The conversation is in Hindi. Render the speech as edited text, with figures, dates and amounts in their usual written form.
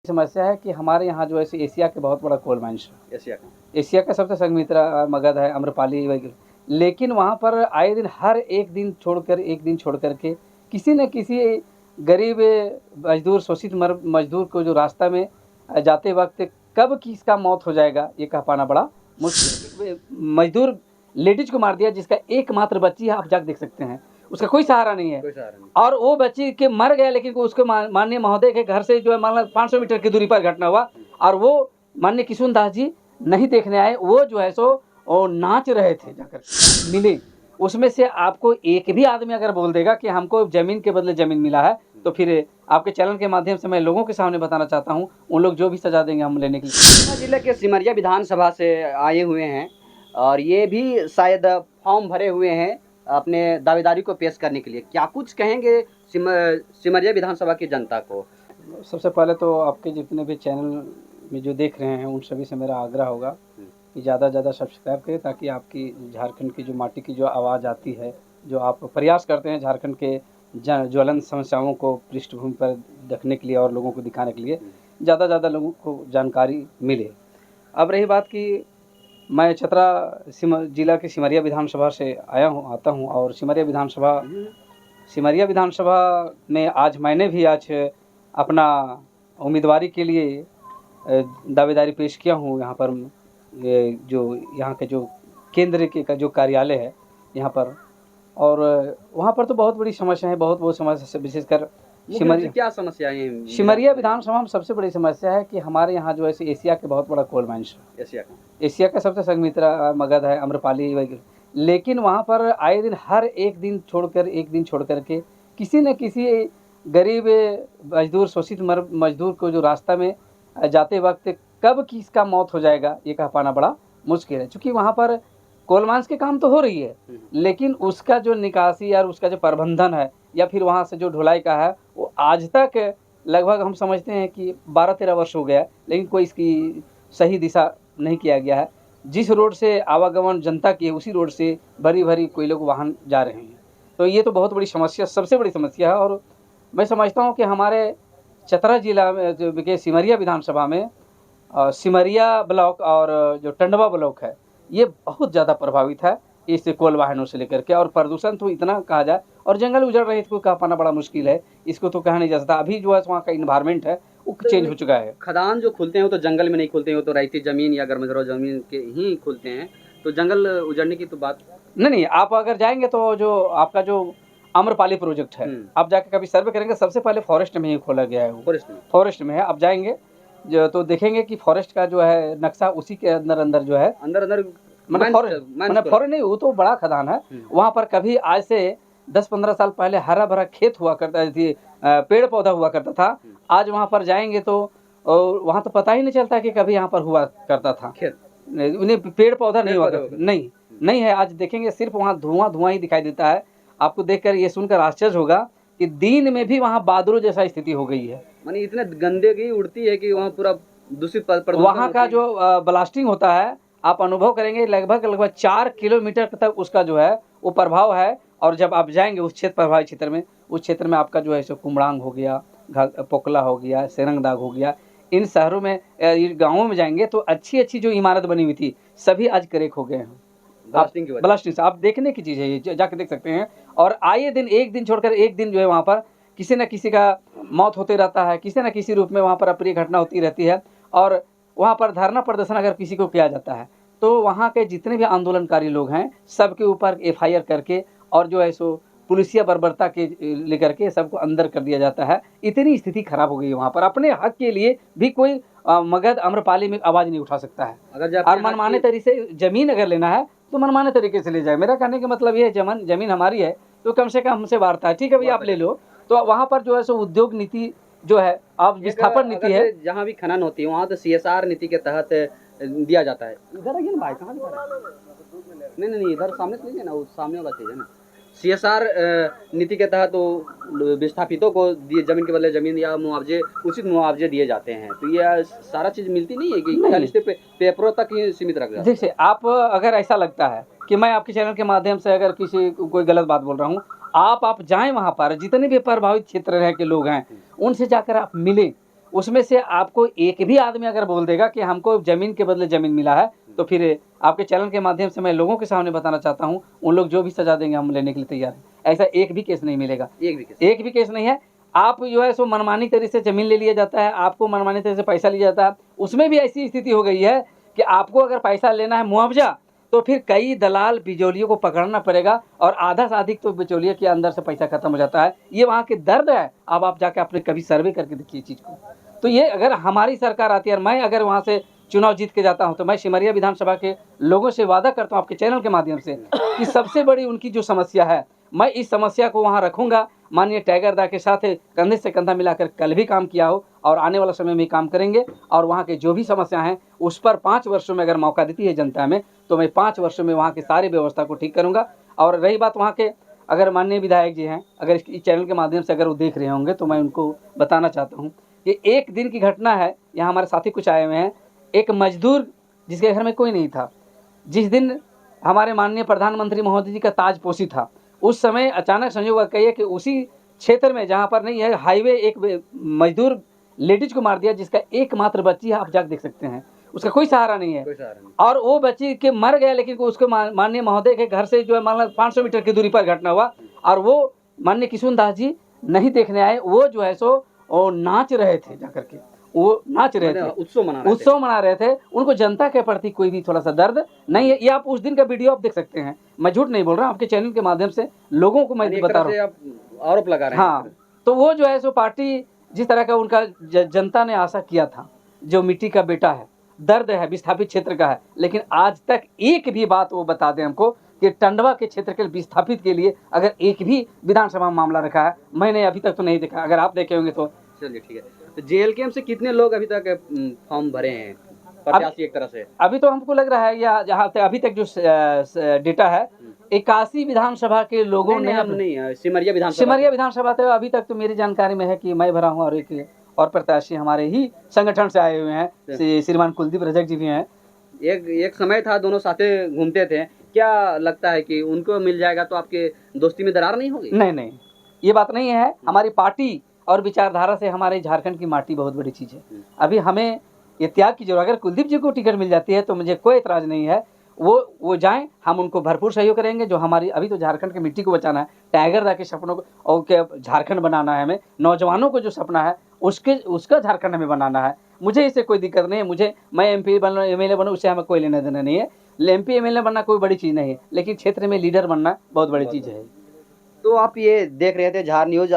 समस्या है कि हमारे यहाँ जो है एशिया के बहुत बड़ा कोल माइंस है। एशिया का सबसे संघमित्रा मगध है, आम्रपाली वगैरह, लेकिन वहाँ पर आए दिन हर एक दिन छोड़ कर के किसी न किसी गरीब मजदूर, शोषित मजदूर को जो रास्ता में जाते वक्त कब किसका मौत हो जाएगा ये कह पाना बड़ा मुश्किल है। मजदूर लेडीज को मार दिया जिसका एकमात्र बच्ची है, आप जाकर देख सकते हैं, उसका कोई सहारा नहीं है। और वो बच्ची के मर गया, लेकिन उसको माननीय महोदय के घर से जो है मान लो 500 मीटर की दूरी पर घटना हुआ, और वो माननीय किशुन दास जी नहीं देखने आए, वो जो है सो वो नाच रहे थे जाकर मिले। उसमें से आपको एक भी आदमी अगर बोल देगा कि हमको ज़मीन के बदले ज़मीन मिला है, तो फिर आपके चैनल के माध्यम से मैं लोगों के सामने बताना चाहता हूँ, उन लोग जो भी सजा देंगे हम लेने के लिए। जिले के सिमरिया विधानसभा से आए हुए हैं और ये भी शायद फॉर्म भरे हुए हैं अपने दावेदारी को पेश करने के लिए। क्या कुछ कहेंगे सिमरिया विधानसभा की जनता को? सबसे पहले तो आपके जितने भी चैनल में जो देख रहे हैं उन सभी से मेरा आग्रह होगा कि ज़्यादा से ज़्यादा सब्सक्राइब करें, ताकि आपकी झारखंड की जो माटी की जो आवाज़ आती है, जो आप प्रयास करते हैं झारखंड के ज्वलंत समस्याओं को पृष्ठभूमि पर रखने के लिए और लोगों को दिखाने के लिए ज़्यादा से ज़्यादा लोगों को जानकारी मिले। अब रही बात कि मैं चतरा जिला के सिमरिया विधानसभा से आता हूँ, और सिमरिया विधानसभा में आज मैंने भी अपना उम्मीदवारी के लिए दावेदारी पेश किया हूँ। यहाँ पर जो यहाँ के जो केंद्र के का जो कार्यालय है यहाँ पर, और वहाँ पर तो बहुत बड़ी समस्या है, बहुत समस्या से विशेषकर क्या समस्याएं हैं? सिमरिया विधानसभा में सबसे बड़ी समस्या है कि हमारे यहाँ जो है एशिया के बहुत बड़ा कोल माइंस है। एशिया का सबसे संघमित्रा मगध है, आम्रपाली वगैरह, लेकिन वहाँ पर आए दिन हर एक दिन छोड़ कर के किसी न किसी गरीब मजदूर, शोषित मजदूर को जो रास्ता में जाते वक्त कब किसका मौत हो जाएगा ये कह पाना बड़ा मुश्किल है। चूँकि वहाँ पर कोल माइंस के काम तो हो रही है, लेकिन उसका जो निकासी और उसका जो प्रबंधन है या फिर वहाँ से जो ढुलाई का है, वो आज तक लगभग हम समझते हैं कि 12-13 वर्ष हो गया, लेकिन कोई इसकी सही दिशा नहीं किया गया है। जिस रोड से आवागमन जनता की है उसी रोड से भरी कोई लोग वाहन जा रहे हैं, तो ये तो बहुत बड़ी समस्या, सबसे बड़ी समस्या है। और मैं समझता हूँ कि हमारे चतरा जिला में के सिमरिया विधानसभा में सिमरिया ब्लॉक और जो टंडवा ब्लॉक है ये बहुत ज़्यादा प्रभावित है इस कोल वाहनों से लेकर के। और प्रदूषण तो इतना कहा जाए, और जंगल उजड़ रहे इसको कह पाना बड़ा मुश्किल है, इसको तो कहा नहीं जा सकता। अभी जो है वहाँ का इन्वायरमेंट है वो चेंज हो चुका है। खदान जो खुलते हैं तो जंगल में नहीं खुलते हैं, तो रैती जमीन या गर्मजरो जमीन के ही खुलते हैं, तो जंगल उजड़ने की तो बात नहीं। आप अगर जाएंगे तो जो आपका जो आम्रपाली प्रोजेक्ट है, आप जाके कभी सर्वे करेंगे, सबसे पहले फॉरेस्ट में ही खोला गया है। फॉरेस्ट में है, आप जाएंगे जो तो देखेंगे कि फॉरेस्ट का जो है नक्शा उसी के अंदर जो है अंदर मतलब फॉरेस्ट नहीं, वो तो बड़ा खदान है। वहाँ पर कभी आज से 10-15 साल पहले हरा भरा खेत हुआ करता थी, पेड़ पौधा हुआ करता था। आज वहाँ पर जाएंगे तो वहाँ तो पता ही नहीं चलता कि कभी यहाँ पर हुआ करता था खेत, उन्हें पेड़ पौधा नहीं हुआ करता, नहीं है। आज देखेंगे सिर्फ वहाँ धुआं ही दिखाई देता है। आपको देखकर ये सुनकर आश्चर्य होगा कि दिन में भी वहाँ बादलों जैसा स्थिति हो गई है। माने इतने गंदगी उड़ती है कि वहाँ पूरा दूषित वहाँ का जो ब्लास्टिंग होता है आप अनुभव करेंगे, लगभग 4 किलोमीटर तक उसका जो है वो प्रभाव है। और जब आप जाएंगे उस प्रभावित क्षेत्र में, उस क्षेत्र में आपका जो है सो कुमड़ांग हो गया, पोकला हो गया, सेरंगदाग हो गया, इन शहरों में गाँवों में जाएंगे तो अच्छी जो इमारत बनी हुई थी सभी आज क्रेक हो गए हैं ब्लास्टिंग से। आप देखने की चीज़ है ये, जाके देख सकते हैं। और आए दिन एक दिन छोड़कर एक दिन जो है वहाँ पर किसी न किसी का मौत होते रहता है, किसी न किसी रूप में वहाँ पर अप्रिय घटना होती रहती है। और वहाँ पर धरना प्रदर्शन अगर किसी को किया जाता है तो वहाँ के जितने भी आंदोलनकारी लोग हैं सबके ऊपर FIR करके और जो है सो पुलिसिया बर्बरता के लेकर के सबको अंदर कर दिया जाता है। इतनी स्थिति खराब हो गई है वहाँ पर। अपने हक के लिए भी कोई मगध आम्रपाली में आवाज़ नहीं उठा सकता है। और मनमाने तरीके से ज़मीन अगर लेना है तो मनमाने तरीके से ले जाए। मेरा कहने का मतलब ये है, ज़मीन हमारी है तो कम से कम हमसे वार्ता है, ठीक है भैया आप ले लो। तो वहाँ पर जो है सो उद्योग नीति जो है, आप विस्थापन नीति है, जहाँ भी खनन होती है वहाँ तो CSR नीति के तहत दिया जाता है। इधर आइए ना भाई, कहाँ नहीं इधर सामने से लीजिए ना, वो सामने वाला चीज़ है ना। CSR नीति के तहत तो विस्थापितों को जमीन के बदले जमीन या मुआवजे, उचित मुआवजे दिए जाते हैं। तो ये सारा चीज़ मिलती नहीं है कि खाली सिर्फ पेपरों तक ही सीमित रख जाता है। देखिए, आप अगर ऐसा लगता है कि मैं आपके चैनल के माध्यम से अगर किसी कोई गलत बात बोल रहा हूँ, आप जाएं वहाँ पर, जितने भी प्रभावित क्षेत्र रह के लोग हैं उनसे जाकर आप मिलें, उसमें से आपको एक भी आदमी अगर बोल देगा कि हमको ज़मीन के बदले ज़मीन मिला है, तो फिर आपके चैनल के माध्यम से मैं लोगों के सामने बताना चाहता हूँ, उन लोग जो भी सज़ा देंगे हम लेने के लिए तैयार हैं। ऐसा एक भी केस नहीं मिलेगा, एक भी केस नहीं है। आप जो है सो मनमानी तरीके से ज़मीन ले लिया जाता है, आपको मनमानी तरीके से पैसा लिया जाता है। उसमें भी ऐसी स्थिति हो गई है कि आपको अगर पैसा लेना है मुआवजा, तो फिर कई दलाल बिचौलियों को पकड़ना पड़ेगा और आधा से अधिक तो बिचौलिए के अंदर से पैसा खत्म हो जाता है। ये वहाँ के दर्द है। अब आप जाके आपने कभी सर्वे करके देखिए चीज़ को। तो ये अगर हमारी सरकार आती है और मैं अगर वहाँ से चुनाव जीत के जाता हूँ, तो मैं सिमरिया विधानसभा के लोगों से वादा करता हूँ आपके चैनल के माध्यम से कि सबसे बड़ी उनकी जो समस्या है, मैं इस समस्या को वहाँ रखूँगा। माननीय टाइगर दा के साथ कंधे से कंधा मिलाकर कल भी काम किया हो और आने वाला समय में काम करेंगे, और वहाँ के जो भी समस्या हैं उस पर 5 वर्षों में अगर मौका देती है जनता में, तो मैं 5 वर्षों में वहाँ की सारी व्यवस्था को ठीक करूँगा। और रही बात वहाँ के अगर माननीय विधायक जी हैं, अगर इस चैनल के माध्यम से अगर वो देख रहे होंगे, तो मैं उनको बताना चाहता हूँ कि एक दिन की घटना है। यहाँ हमारे साथी कुछ आए हुए हैं। एक मजदूर जिसके घर में कोई नहीं था, जिस दिन हमारे माननीय प्रधानमंत्री महोदय जी का ताजपोशी था, उस समय अचानक संयोग कहिए कि उसी क्षेत्र में जहाँ पर नहीं है हाईवे, एक मजदूर लेडीज को मार दिया, जिसका एकमात्र बच्ची है। आप जाकर देख सकते हैं, उसका कोई सहारा नहीं है। और वो बच्ची के मर गया, लेकिन उसके माननीय महोदय के घर से जो है मान लो 500 मीटर की दूरी पर घटना हुआ, और वो माननीय किशुन दास जी नहीं देखने आए। वो जो है सो वो नाच रहे थे, जाकर के वो नाच रहे थे, उत्सव मना रहे थे। उनको जनता के प्रति कोई भी थोड़ा सा दर्द नहीं है। ये आप उस दिन का वीडियो आप देख सकते हैं, मैं झूठ नहीं बोल रहा हूँ, आपके चैनल के माध्यम से लोगों को मैं बता रहा हूँ। आरोप लगा रहे हैं। हाँ, तो वो जो है सो पार्टी जिस तरह का उनका जनता ने आशा किया था, जो मिट्टी का बेटा है, दर्द है, विस्थापित क्षेत्र का है, लेकिन आज तक एक भी बात वो बता दें हमको कि टंडवा के क्षेत्र के विस्थापित के लिए अगर एक भी विधानसभा में मामला रखा है, मैंने अभी तक तो नहीं देखा। अगर आप देखे होंगे तो चलिए ठीक है। तो JLKM से कितने लोग अभी तक फॉर्म भरे हैं प्रत्याशी एक तरह से? अभी तो हमको लग रहा है, या जहाँ तक अभी तक जो डेटा है, 81 विधानसभा के लोगों ने नहीं, सिमरिया विधानसभा तो अभी तक तो मेरी जानकारी में है कि मैं भरा हूँ, और एक और प्रत्याशी हमारे ही संगठन से आए हुए हैं, श्रीमान कुलदीप रजक जी भी हैं। एक समय था दोनों साथे घूमते थे, क्या लगता है कि उनको मिल जाएगा तो आपके दोस्ती में दरार नहीं होगी? नहीं, ये बात नहीं है। हमारी पार्टी और विचारधारा से हमारे झारखंड की माटी बहुत बड़ी चीज़ है। अभी हमें ये त्याग की जरूरत, अगर कुलदीप जी को टिकट मिल जाती है तो मुझे कोई एतराज़ नहीं है। वो जाएं, हम उनको भरपूर सहयोग करेंगे। जो हमारी अभी तो झारखंड की मिट्टी को बचाना है, टाइगर दा के सपनों को और के झारखंड बनाना है, हमें नौजवानों को जो सपना है उसका झारखंड हमें बनाना है। मुझे इससे कोई दिक्कत नहीं है। मैं MP बनूँ, MLA बनूँ, उससे हमें कोई लेना देना नहीं है। MP MLA बनना कोई बड़ी चीज़ नहीं है, लेकिन क्षेत्र में लीडर बनना बहुत बड़ी चीज़ है। तो आप ये देख रहे थे झार न्यूज़।